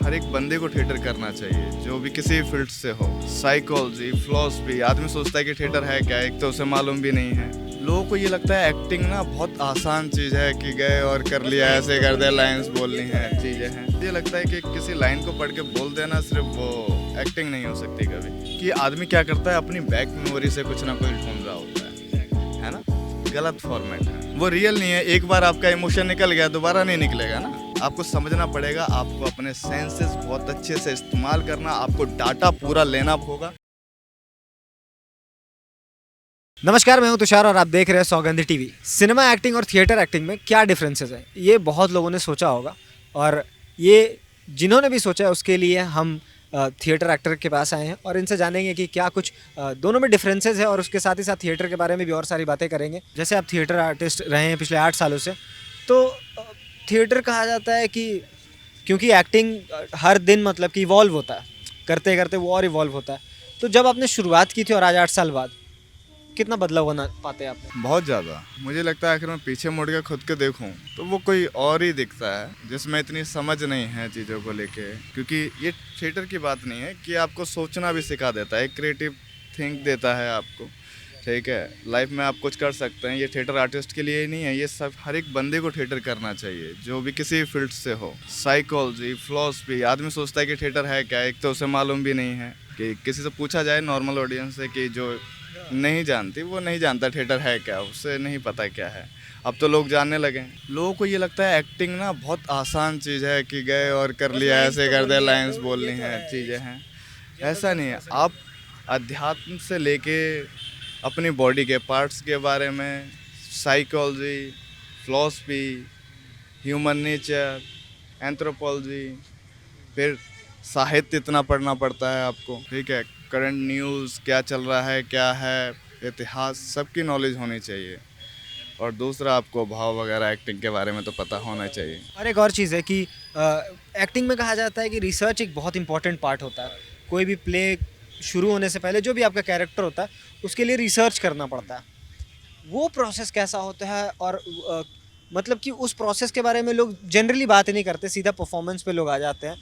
हर एक बंदे को थिएटर करना चाहिए, जो भी किसी फील्ड से हो। साइकोलॉजी, फिलॉसफी, आदमी सोचता है कि थिएटर है क्या, एक तो उसे मालूम भी नहीं है। लोगों को ये लगता है एक्टिंग ना बहुत आसान चीज़ है कि गए और कर लिया, ऐसे कर दिया, लाइंस बोलनी है, चीज़ें हैं। ये लगता है कि किसी लाइन को पढ़ के बोल देना सिर्फ वो एक्टिंग नहीं हो सकती कभी। कि आदमी क्या करता है, अपनी बैक मेमोरी से कुछ ना कुछ ढूंढ रहा होता है ना। गलत फॉर्मेट है, वो रियल नहीं है। एक बार आपका इमोशन निकल गया, दोबारा नहीं निकलेगा ना। आपको समझना पड़ेगा, आपको अपने सेंसेस बहुत अच्छे से इस्तेमाल करना, आपको डाटा पूरा लेना होगा। नमस्कार, मैं हूं तुषार और आप देख रहे हैं सौगंधी टीवी। सिनेमा एक्टिंग और थिएटर एक्टिंग में क्या डिफरेंसेस हैं, ये बहुत लोगों ने सोचा होगा। और ये जिन्होंने भी सोचा है उसके लिए हम थिएटर एक्टर के पास आए हैं और इनसे जानेंगे कि क्या कुछ दोनों में डिफरेंसेस है, और उसके साथ ही साथ थिएटर के बारे में भी और सारी बातें करेंगे। जैसे आप थिएटर आर्टिस्ट रहे हैं पिछले 8 सालों से, तो थिएटर कहा जाता है कि क्योंकि एक्टिंग हर दिन मतलब कि इवॉल्व होता है, करते करते वो और इवॉल्व होता है। तो जब आपने शुरुआत की थी और आज 8 साल बाद कितना बदलाव होना पाते हैं आपने? बहुत ज़्यादा। मुझे लगता है आखिर मैं पीछे मुड़ के खुद को देखूं तो वो कोई और ही दिखता है, जिसमें इतनी समझ नहीं है चीज़ों को लेके। क्योंकि ये थिएटर की बात नहीं है कि आपको सोचना भी सिखा देता है, क्रिएटिव थिंक देता है आपको। ठीक है, लाइफ में आप कुछ कर सकते हैं। ये थिएटर आर्टिस्ट के लिए ही नहीं है, ये सब हर एक बंदे को थिएटर करना चाहिए, जो भी किसी फील्ड से हो। साइकोलॉजी, फिलॉसफी, आदमी सोचता है कि थिएटर है क्या, एक तो उसे मालूम भी नहीं है। कि किसी से पूछा जाए नॉर्मल ऑडियंस से कि जो नहीं जानती, वो नहीं जानता थिएटर है क्या, उसे नहीं पता क्या है। अब तो लोग जानने लगे हैं। लोगों को ये लगता है एक्टिंग ना बहुत आसान चीज़ है कि गए और कर लिया, ऐसे कर दिया, लाइंस बोलनी है, चीज़ें हैं। ऐसा नहीं है। आप अध्यात्म से लेके अपनी बॉडी के पार्ट्स के बारे में, psychology, philosophy, human nature, anthropology, फिर साहित्य इतना पढ़ना पड़ता है आपको। ठीक है, करंट न्यूज़ क्या चल रहा है, क्या है, इतिहास, सबकी नॉलेज होनी चाहिए। और दूसरा, आपको भाव वगैरह एक्टिंग के बारे में तो पता होना चाहिए। और एक और चीज़ है कि एक्टिंग में कहा जाता है कि रिसर्च एक बहुत इंपॉर्टेंट पार्ट होता है। कोई भी प्ले शुरू होने से पहले जो भी आपका कैरेक्टर होता है उसके लिए रिसर्च करना पड़ता है। वो प्रोसेस कैसा होता है, और मतलब कि उस प्रोसेस के बारे में लोग जनरली बात नहीं करते, सीधा परफॉर्मेंस पे लोग आ जाते हैं।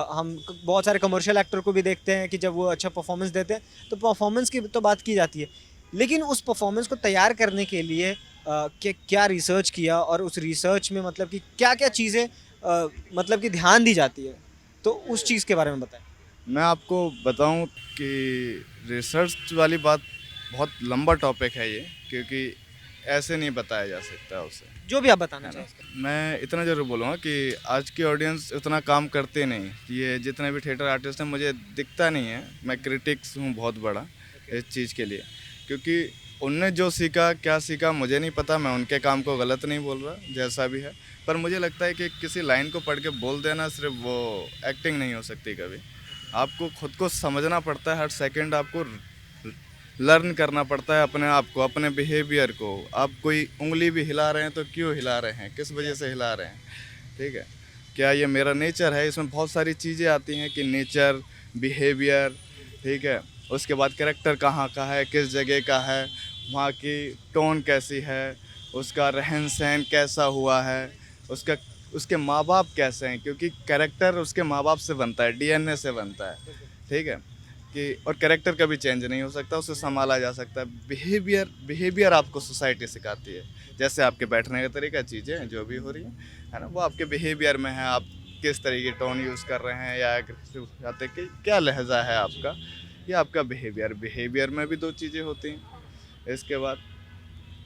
हम बहुत सारे कमर्शियल एक्टर को भी देखते हैं कि जब वो अच्छा परफॉर्मेंस देते हैं तो परफॉर्मेंस की तो बात की जाती है, लेकिन उस परफॉर्मेंस को तैयार करने के लिए क्या रिसर्च किया, और उस रिसर्च में मतलब कि क्या क्या चीज़ें मतलब कि ध्यान दी जाती है, तो उस चीज़ के बारे में बताएं। मैं आपको बताऊं कि रिसर्च वाली बात बहुत लंबा टॉपिक है ये, क्योंकि ऐसे नहीं बताया जा सकता उसे, जो भी आप बताना है ना। चाहें। मैं इतना ज़रूर बोलूँगा कि आज की ऑडियंस उतना काम करते नहीं। ये जितने भी थिएटर आर्टिस्ट हैं, मुझे दिखता नहीं है। मैं क्रिटिक्स हूँ बहुत बड़ा इस चीज़ के लिए, क्योंकि उनने जो सीखा, क्या सीखा, मुझे नहीं पता। मैं उनके काम को गलत नहीं बोल रहा, जैसा भी है। पर मुझे लगता है कि किसी लाइन को पढ़ के बोल देना सिर्फ वो एक्टिंग नहीं हो सकती कभी। आपको खुद को समझना पड़ता है, हर सेकंड आपको लर्न करना पड़ता है अपने आप को, अपने बिहेवियर को। आप कोई उंगली भी हिला रहे हैं तो क्यों हिला रहे हैं, किस वजह से हिला रहे हैं। ठीक है, क्या ये मेरा नेचर है। इसमें बहुत सारी चीज़ें आती हैं कि नेचर, बिहेवियर, ठीक है। उसके बाद कैरेक्टर कहाँ का है, किस जगह का है, वहाँ की टोन कैसी है, उसका रहन सहन कैसा हुआ है, उसका उसके माँ बाप कैसे हैं, क्योंकि कैरेक्टर उसके माँ बाप से बनता है, डीएनए से बनता है। ठीक है कि और कैरेक्टर कभी चेंज नहीं हो सकता, उसे संभाला जा सकता है। बिहेवियर आपको सोसाइटी सिखाती है। जैसे आपके बैठने का तरीका, चीज़ें हैं जो भी हो रही है ना, वो आपके बिहेवियर में है। आप किस तरीके टोन यूज़ कर रहे हैं, या चाहते कि क्या लहजा है आपका, ये आपका बिहेवियर में भी दो चीज़ें होती हैं। इसके बाद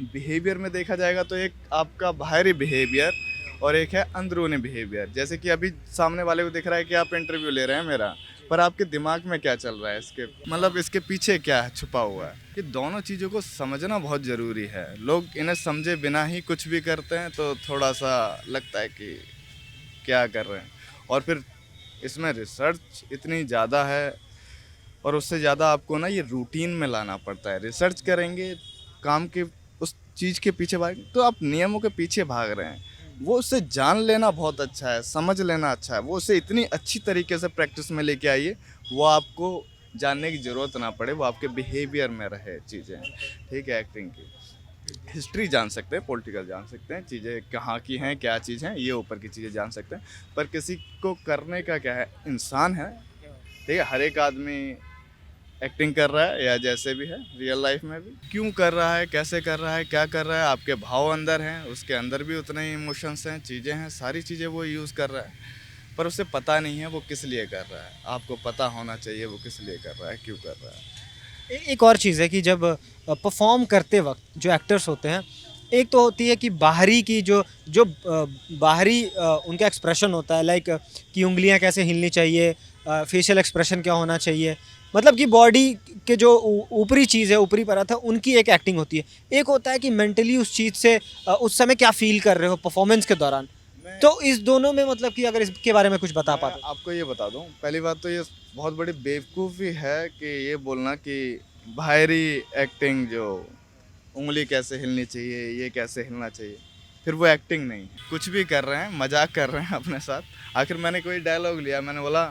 बिहेवियर में देखा जाएगा तो एक आपका बाहरी बिहेवियर और एक है अंदरूनी बिहेवियर। जैसे कि अभी सामने वाले को दिख रहा है कि आप इंटरव्यू ले रहे हैं मेरा, पर आपके दिमाग में क्या चल रहा है, इसके मतलब इसके पीछे क्या है, छुपा हुआ है। ये दोनों चीज़ों को समझना बहुत ज़रूरी है। लोग इन्हें समझे बिना ही कुछ भी करते हैं तो थोड़ा सा लगता है कि क्या कर रहे हैं। और फिर इसमें रिसर्च इतनी ज़्यादा है, और उससे ज़्यादा आपको ना ये रूटीन में लाना पड़ता है। रिसर्च करेंगे, काम के उस चीज़ के पीछे भाग, तो आप नियमों के पीछे भाग रहे हैं। वो उससे जान लेना बहुत अच्छा है, समझ लेना अच्छा है। वो उसे इतनी अच्छी तरीके से प्रैक्टिस में लेके आइए, वो आपको जानने की ज़रूरत ना पड़े, वो आपके बिहेवियर में रहे चीज़ें। ठीक है, एक्टिंग की हिस्ट्री जान सकते हैं, पॉलिटिकल जान सकते हैं, चीज़ें कहाँ की हैं, क्या चीज़ हैं, ये ऊपर की चीज़ें जान सकते हैं। पर किसी को करने का क्या है, इंसान है, ठीक है, हर एक आदमी एक्टिंग कर रहा है या जैसे भी है रियल लाइफ में भी, क्यों कर रहा है, कैसे कर रहा है, क्या कर रहा है, आपके भाव अंदर हैं, उसके अंदर भी उतने ही इमोशंस हैं, चीज़ें हैं, सारी चीज़ें वो यूज़ कर रहा है, पर उसे पता नहीं है वो किस लिए कर रहा है। आपको पता होना चाहिए वो किस लिए कर रहा है, क्यों कर रहा है। एक और चीज़ है कि जब परफॉर्म करते वक्त जो एक्टर्स होते हैं, एक तो होती है कि बाहरी की जो जो बाहरी उनका एक्सप्रेशन होता है, लाइक कि उंगलियां कैसे हिलनी चाहिए, फेशियल एक्सप्रेशन क्या होना चाहिए, मतलब कि बॉडी के जो ऊपरी चीज़ है, ऊपरी परत है, उनकी एक एक्टिंग होती है। एक होता है कि मेंटली उस चीज़ से उस समय क्या फील कर रहे हो परफॉर्मेंस के दौरान। मैं तो इस दोनों में मतलब कि अगर इसके बारे में कुछ बता मैं पाते। आपको ये बता दूं, पहली बात तो ये बहुत बड़ी बेवकूफ़ी है कि ये बोलना कि बाहरी एक्टिंग जो उंगली कैसे हिलनी चाहिए, ये कैसे हिलना चाहिए, फिर वो एक्टिंग नहीं है। कुछ भी कर रहे हैं, मजाक कर रहे हैं अपने साथ। आखिर मैंने कोई डायलॉग लिया, मैंने बोला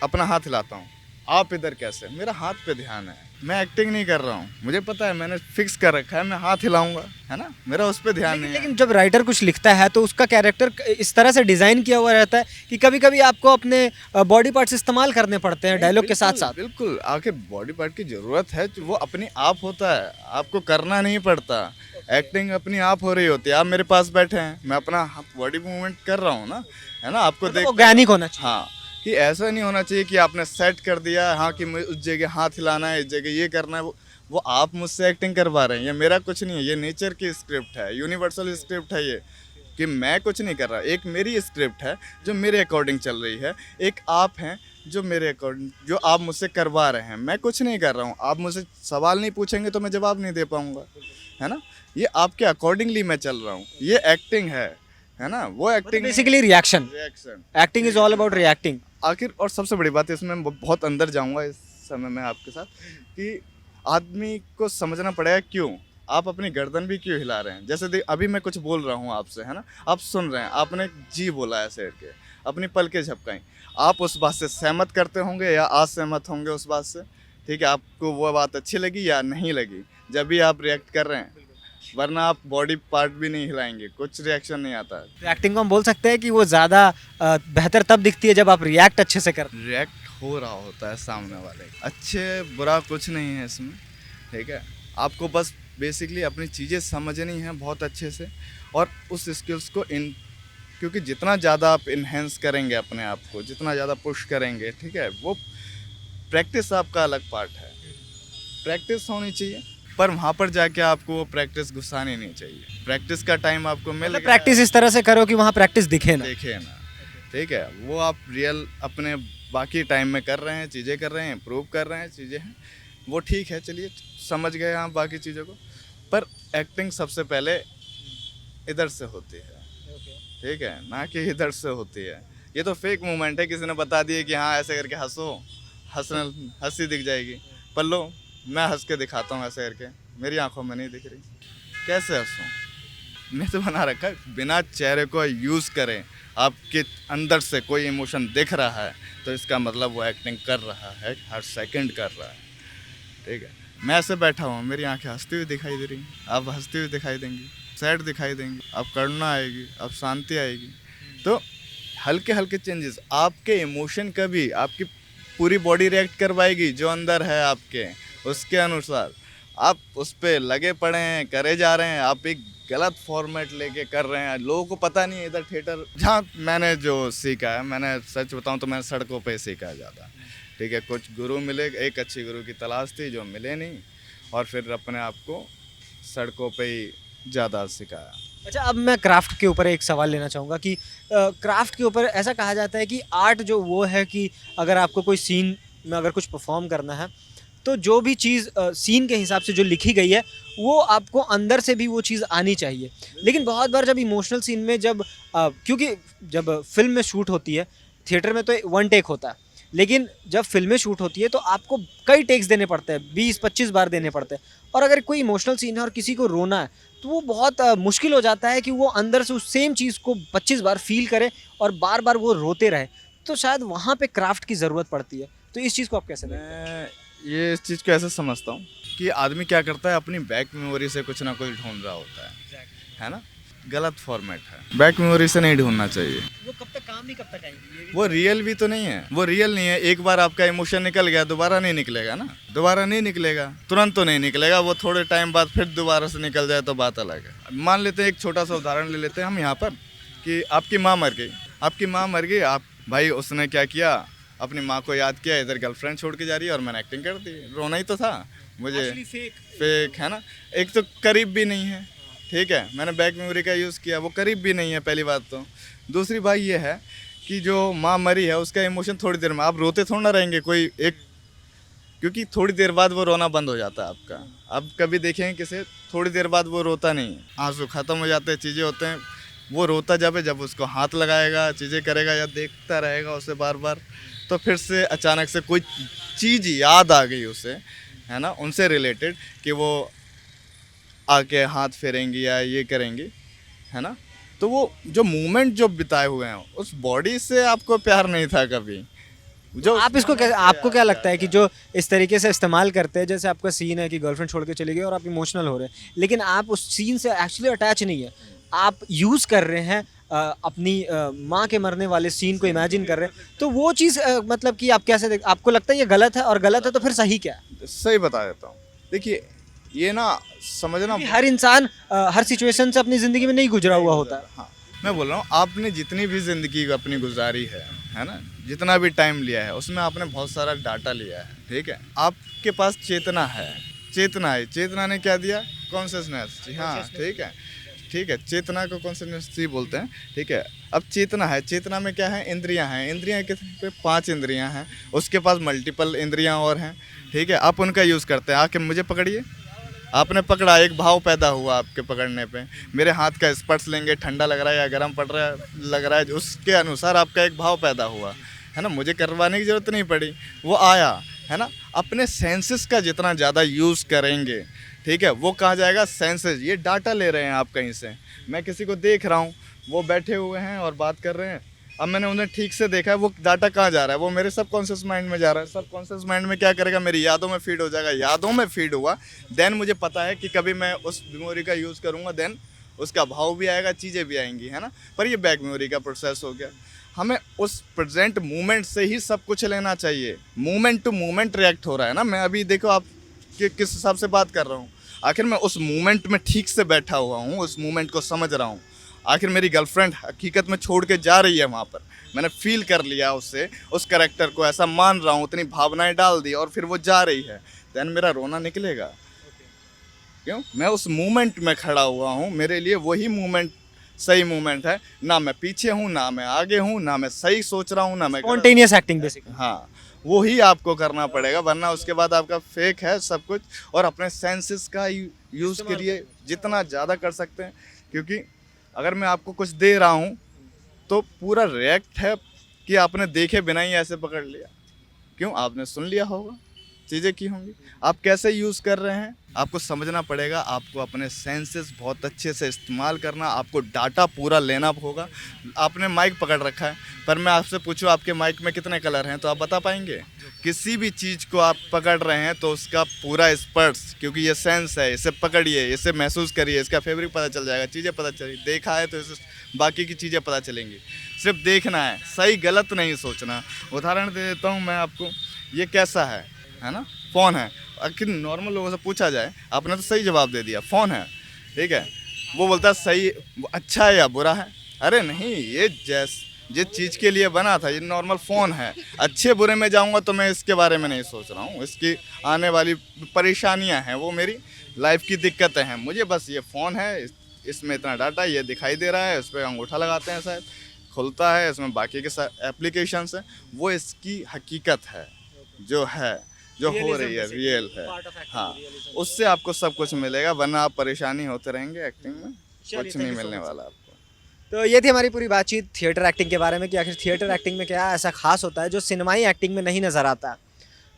अपना हाथ हिलाता हूँ, आप इधर कैसे, मेरा हाथ पे ध्यान है, मैं एक्टिंग नहीं कर रहा हूँ, मुझे पता है, मैंने फिक्स कर रखा है, मैं हाथ हिलाऊंगा, है ना, मेरा उस पर ध्यान नहीं है। लेकिन जब राइटर कुछ लिखता है तो उसका कैरेक्टर इस तरह से डिज़ाइन किया हुआ रहता है कि कभी कभी आपको अपने बॉडी पार्ट्स इस्तेमाल करने पड़ते हैं डायलॉग के साथ बिल्कुल, साथ। बिल्कुल, आखिर बॉडी पार्ट की ज़रूरत है, वो अपने आप होता है, आपको करना नहीं पड़ता। एक्टिंग अपनी आप हो रही होती है, आप मेरे पास बैठे हैं, मैं अपना बॉडी मूवमेंट कर रहा हूँ ना, है ना, आपको मतलब देख। ऑर्गेनिक होना चाहिए। हाँ, कि ऐसा नहीं होना चाहिए कि आपने सेट कर दिया, हाँ, कि मुझे उस जगह हाथ हिलाना है, इस जगह ये करना है, वो आप मुझसे एक्टिंग करवा रहे हैं, ये मेरा कुछ नहीं है, ये नेचर की स्क्रिप्ट है, यूनिवर्सल स्क्रिप्ट है ये, कि मैं कुछ नहीं कर रहा। एक मेरी स्क्रिप्ट है जो मेरे अकॉर्डिंग चल रही है, एक आप हैं जो मेरे अकॉर्डिंग, जो आप मुझसे करवा रहे हैं, मैं कुछ नहीं कर रहा हूँ। आप मुझसे सवाल नहीं पूछेंगे तो मैं जवाब नहीं दे पाऊँगा, है ना, ये आपके अकॉर्डिंगली मैं चल रहा हूँ, ये एक्टिंग है ना, वो acting basically reaction, reaction. Acting is all about reacting. आखिर और सबसे बड़ी बात है, इसमें मैं बहुत अंदर जाऊंगा इस समय में आपके साथ, कि आदमी को समझना पड़ेगा क्यों आप अपनी गर्दन भी क्यों हिला रहे हैं। जैसे अभी मैं कुछ बोल रहा हूँ आपसे, है ना, आप सुन रहे हैं, आपने जी बोला है शेर के, अपनी पलकें झपकाई, आप उस बात से सहमत करते होंगे या असहमत होंगे उस बात से, ठीक है, आपको वो बात अच्छी लगी या नहीं लगी, जब भी आप रिएक्ट कर रहे हैं, वरना आप बॉडी पार्ट भी नहीं हिलाएंगे, कुछ रिएक्शन नहीं आता है। एक्टिंग को हम बोल सकते हैं कि वो ज़्यादा बेहतर तब दिखती है जब आप रिएक्ट अच्छे से करते रिएक्ट हो रहा होता है सामने वाले का। अच्छे बुरा कुछ नहीं है इसमें, ठीक है, आपको बस बेसिकली अपनी चीज़ें समझनी है बहुत अच्छे से, और उस स्किल्स को क्योंकि जितना ज़्यादा आप इन्हेंस करेंगे अपने आप को, जितना ज़्यादा पुश करेंगे, ठीक है, वो प्रैक्टिस आपका अलग पार्ट है, प्रैक्टिस होनी चाहिए, पर वहाँ पर जाके आपको वो प्रैक्टिस घुसानी नहीं चाहिए। प्रैक्टिस का टाइम आपको मिल मतलब गया, प्रैक्टिस इस तरह से करो कि वहाँ प्रैक्टिस दिखे ना। देखे ना, ठीक है, वो आप रियल अपने बाकी टाइम में कर रहे हैं, चीज़ें कर रहे हैं, इम्प्रूव कर रहे हैं, चीज़ें हैं, वो ठीक है, चलिए समझ गए आप बाकी चीज़ों को, पर एक्टिंग सबसे पहले इधर से होती है, ठीक है, ना कि इधर से होती है। ये तो फेक मूवमेंट है, किसी ने बता दिया कि हाँ ऐसे करके हंसो, हंसी दिख जाएगी, पर लो मैं हंस के दिखाता हूँ ऐसे करके, मेरी आंखों में नहीं दिख रही, कैसे हंसूँ। मैं तो बना रखा है बिना चेहरे को यूज़ करें, आपके अंदर से कोई इमोशन दिख रहा है तो इसका मतलब वो एक्टिंग कर रहा है, हर सेकंड कर रहा है, ठीक है। मैं ऐसे बैठा हूँ, मेरी आंखें हंसती हुई दिखाई दे रही हैं, आप हंसती हुई दिखाई देंगी, सैड दिखाई देंगी, आप करुणा आएगी, आप शांति आएगी, तो हल्के हल्के चेंजेस आपके इमोशन का भी आपकी पूरी बॉडी रिएक्ट करवाएगी, जो अंदर है आपके उसके अनुसार आप उस पर लगे पड़े हैं, करे जा रहे हैं, आप एक गलत फॉर्मेट लेके कर रहे हैं, लोगों को पता नहीं है। इधर थिएटर जहाँ मैंने जो सीखा है, मैंने सच बताऊँ तो मैंने सड़कों पे सीखा है ज़्यादा, ठीक है, कुछ गुरु मिले, एक अच्छी गुरु की तलाश थी जो मिले नहीं, और फिर अपने आप को सड़कों पे ही ज़्यादा सिखाया। अच्छा, अब मैं क्राफ्ट के ऊपर एक सवाल लेना चाहूँगा कि क्राफ्ट के ऊपर ऐसा कहा जाता है कि आर्ट जो वो है कि अगर आपको कोई सीन में अगर कुछ परफॉर्म करना है तो जो भी चीज़ सीन के हिसाब से जो लिखी गई है वो आपको अंदर से भी वो चीज़ आनी चाहिए। लेकिन बहुत बार जब इमोशनल सीन में जब क्योंकि जब फिल्म में शूट होती है, थिएटर में तो वन टेक होता है, लेकिन जब फिल्में शूट होती है तो आपको कई टेक्स देने पड़ते हैं, 20-25 बार देने पड़ते हैं। और अगर कोई इमोशनल सीन है और किसी को रोना है तो वो बहुत मुश्किल हो जाता है कि वो अंदर से उस सेम चीज़ को 25 बार फील करे और बार बार वो रोते रहे, तो शायद वहाँ पे क्राफ्ट की ज़रूरत पड़ती है। तो इस चीज़ को आप कैसे देखते हैं? मैं ये इस चीज़ को ऐसे समझता हूँ कि आदमी क्या करता है, अपनी बैक मेमोरी से कुछ ना कुछ ढूंढ रहा होता है ना। गलत फॉर्मेट है, बैक मेमोरी से नहीं ढूंढना चाहिए। वो कब तक काम भी कब तक आएंगी, ये भी वो रियल भी तो नहीं है, वो रियल नहीं है। एक बार आपका इमोशन निकल गया, दोबारा नहीं निकलेगा ना, दोबारा नहीं निकलेगा, तुरंत तो नहीं निकलेगा। वो थोड़े टाइम बाद फिर दोबारा से निकल जाए तो बात अलग है। मान लेते हैं, एक छोटा सा उदाहरण ले लेते हैं हम यहाँ पर, कि आपकी माँ मर गई, आपकी माँ मर गई, आप भाई उसने क्या किया, अपनी माँ को याद किया, इधर गर्लफ्रेंड छोड़ के जा रही है और मैंने एक्टिंग कर दी। रोना ही तो था मुझे, फेक है ना। एक तो करीब भी नहीं है, ठीक है, मैंने बैक मेमोरी का यूज़ किया, वो करीब भी नहीं है पहली बात तो। दूसरी बात ये है कि जो माँ मरी है उसका इमोशन थोड़ी देर में, आप रोते थोड़ा ना रहेंगे कोई एक, क्योंकि थोड़ी देर बाद वो रोना बंद हो जाता है आपका। आप कभी देखेंगे किसे, थोड़ी देर बाद वो रोता नहीं है, आंसू ख़त्म हो जाते हैं, चीज़ें होते हैं। वो रोता जब है जब उसको हाथ लगाएगा, चीज़ें करेगा या देखता रहेगा उसे बार बार, तो फिर से अचानक से कोई चीज़ याद आ गई उसे, है ना, उनसे रिलेटेड, कि वो आके हाथ फेरेंगी या ये करेंगी, है ना। तो वो जो मोमेंट जो बिताए हुए हैं, उस बॉडी से आपको प्यार नहीं था कभी। जो आप इसको क्या, आपको क्या लगता है कि जो इस तरीके से इस्तेमाल करते हैं, जैसे आपका सीन है कि गर्लफ्रेंड छोड़ के चली गई और आप इमोशनल हो रहे हैं, लेकिन आप उस सीन से एक्चुअली अटैच नहीं है, आप यूज़ कर रहे हैं अपनी माँ के मरने वाले सीन को इमेजिन कर रहे हैं, तो वो चीज़ मतलब कि आप कैसे आपको लगता है ये गलत है, और गलत है तो फिर सही क्या है? सही बता देता हूँ, देखिए ये ना समझना, क्योंकि हर इंसान हर सिचुएशन से अपनी ज़िंदगी में नहीं गुजरा हुआ होता है। हाँ, मैं बोल रहा हूँ, आपने जितनी भी ज़िंदगी अपनी गुजारी है ना, जितना भी टाइम लिया है उसमें आपने बहुत सारा डाटा लिया है, ठीक है। आपके पास चेतना है, चेतना है, चेतना ने क्या दिया, कॉन्शियसनेस, जी हाँ, ठीक है, ठीक है, चेतना को कॉन्शियसनेस ही बोलते हैं, ठीक है। अब चेतना है, चेतना में क्या है, इंद्रियां हैं, इंद्रियां कितने, 5 इंद्रियां हैं, उसके पास मल्टीपल इंद्रियां और हैं, ठीक है। आप उनका यूज़ करते हैं, आके मुझे पकड़िए, आपने पकड़ा, एक भाव पैदा हुआ आपके पकड़ने पे, मेरे हाथ का स्पर्श लेंगे, ठंडा लग रहा है या गर्म पड़ रहा है, लग रहा है, उसके अनुसार आपका एक भाव पैदा हुआ, है ना, मुझे करवाने की ज़रूरत नहीं पड़ी, वो आया, है ना। अपने सेंसेस का जितना ज़्यादा यूज़ करेंगे, ठीक है, वो कहाँ जाएगा, सेंसेस, ये डाटा ले रहे हैं आप कहीं से। मैं किसी को देख रहा हूँ, वो बैठे हुए हैं और बात कर रहे हैं, अब मैंने उन्हें ठीक से देखा है, वो डाटा कहाँ जा रहा है, वो मेरे सबकॉन्शियस माइंड में जा रहा है। सबकॉन्शियस माइंड में क्या करेगा, मेरी यादों में फीड हो जाएगा, यादों में फीड हुआ, देन मुझे पता है कि कभी मैं उस मेमोरी का यूज़ करूँगा, देन उसका भाव भी आएगा, चीज़ें भी आएंगी, है ना। पर ये बैक मेमोरी का प्रोसेस हो गया। हमें उस प्रेजेंट मोमेंट से ही सब कुछ लेना चाहिए, मोमेंट टू मोमेंट रिएक्ट हो रहा है ना। मैं अभी देखो आप किस हिसाब से बात कर रहा हूँ, आखिर मैं उस मोमेंट में ठीक से बैठा हुआ हूँ, उस मोमेंट को समझ रहा हूँ। आखिर मेरी गर्लफ्रेंड हकीकत में छोड़ के जा रही है वहाँ पर, मैंने फील कर लिया उससे, उस कैरेक्टर को ऐसा मान रहा हूँ, उतनी भावनाएं डाल दी और फिर वो जा रही है, देन मेरा रोना निकलेगा। क्यों, मैं उस मोमेंट में खड़ा हुआ हूँ, मेरे लिए वही मोमेंट सही मोमेंट है, ना मैं पीछे हूँ, ना मैं आगे हूँ, ना मैं सही सोच रहा हूँ, ना मैं स्पॉन्टेनियस एक्टिंग बेसिकली। हाँ, वो ही आपको करना पड़ेगा, वरना उसके बाद आपका फेक है सब कुछ। और अपने सेंसेस का यूज़ करिए जितना ज़्यादा कर सकते हैं, क्योंकि अगर मैं आपको कुछ दे रहा हूँ तो पूरा रिएक्ट है कि आपने देखे बिना ही ऐसे पकड़ लिया, क्यों, आपने सुन लिया होगा, चीज़ें की होंगी, आप कैसे यूज़ कर रहे हैं आपको समझना पड़ेगा। आपको अपने सेंसेस बहुत अच्छे से इस्तेमाल करना, आपको डाटा पूरा लेना होगा। आपने माइक पकड़ रखा है, पर मैं आपसे पूछूं आपके माइक में कितने कलर हैं, तो आप बता पाएंगे। किसी भी चीज़ को आप पकड़ रहे हैं तो उसका पूरा स्पर्श, क्योंकि ये सेंस है, इसे पकड़िए, इसे महसूस करिए, इसका फैब्रिक पता चल जाएगा, चीज़ें पता चलेगी। देखा है तो इसे बाकी की चीज़ें पता चलेंगी, सिर्फ देखना है, सही गलत नहीं सोचना। उदाहरण दे देता हूँ मैं आपको, ये कैसा है ना, फ़ोन है। आखिर नॉर्मल लोगों से पूछा जाए, आपने तो सही जवाब दे दिया, फ़ोन है, ठीक है, वो बोलता है सही, अच्छा है या बुरा है, अरे नहीं, ये जिस चीज़ के लिए बना था, ये नॉर्मल फ़ोन है, अच्छे बुरे में जाऊंगा तो मैं इसके बारे में नहीं सोच रहा हूँ, इसकी आने वाली परेशानियाँ हैं, वो मेरी लाइफ की दिक्कतें हैं, मुझे बस ये फ़ोन है, इसमें इतना डाटा, ये दिखाई दे रहा है, उस पर अंगूठा लगाते हैं शायद, खुलता है, इसमें बाकी के एप्लीकेशंस हैं, वो इसकी हकीकत है, जो हो रही है, रियल है। हाँ, उससे आपको सब कुछ मिलेगा, वरना आप परेशानी होते रहेंगे एक्टिंग में, कुछ नहीं मिलने वाला आपको। तो ये थी हमारी पूरी बातचीत थिएटर एक्टिंग के बारे में, कि आखिर थिएटर एक्टिंग में क्या ऐसा खास होता है जो सिनेमाई एक्टिंग में नहीं नज़र आता।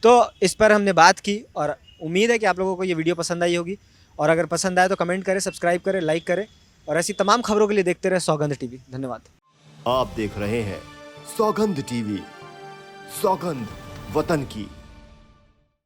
तो इस पर हमने बात की, और उम्मीद है कि आप लोगों को ये वीडियो पसंद आई होगी, और अगर पसंद आए तो कमेंट करें, सब्सक्राइब करें, लाइक करें, और ऐसी तमाम खबरों के लिए देखते रहे सौगंध टीवी। धन्यवाद। आप देख रहे हैं सौगंध टीवी, सौगंध वतन की।